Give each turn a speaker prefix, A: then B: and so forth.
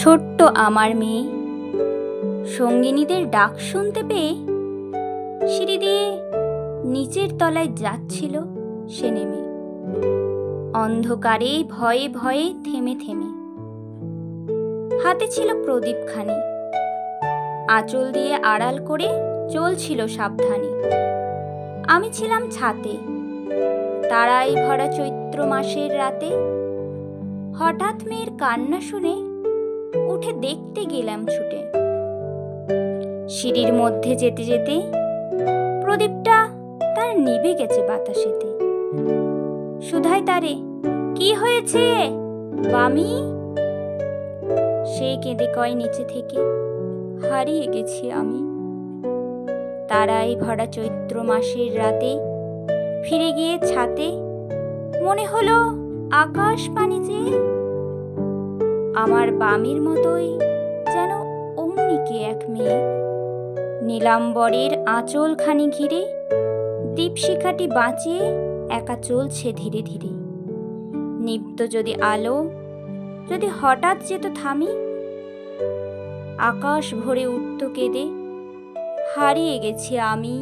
A: ছোট্ট আমার মেয়ে সঙ্গিনীদের ডাক শুনতে পেয়ে সিঁড়ি দিয়ে নিচের তলায় যাচ্ছিল সে নেমে, অন্ধকারে ভয়ে ভয়ে থেমে থেমে। হাতে ছিল প্রদীপখানি, আঁচল দিয়ে আড়াল করে চলছিল সাবধানে। আমি ছিলাম ছাতে, তারায় ভরা চৈত্র মাসের রাতে। হঠাৎ মেয়ের কান্না শুনে উঠে দেখতে গেলাম ছুটে। সিঁড়ির মধ্যে যেতে যেতে প্রদীপটা তার নিভে গেছে বাতাসেতে। সুধাই তারে, কি হয়েছে বামি? সে কেঁদে কয় নিচে থেকে, হারিয়ে গেছি আমি। তারাই ভরা চৈত্র মাসের রাতে ফিরে গিয়ে ছাতে মনে হলো আকাশ পানি চেয়ে আমার বামির মতোই যেন অমনি কে এক মেয়ে। নীলাম্বরের আঁচলখানি ঘিরে দীপশিখাটি বাঁচিয়ে একা চলছে ধীরে ধীরে। নিব্ধ যদি আলো যদি হঠাৎ যেত থামি, আকাশ ভরে উঠত কেঁদে, হারিয়ে গেছি আমি।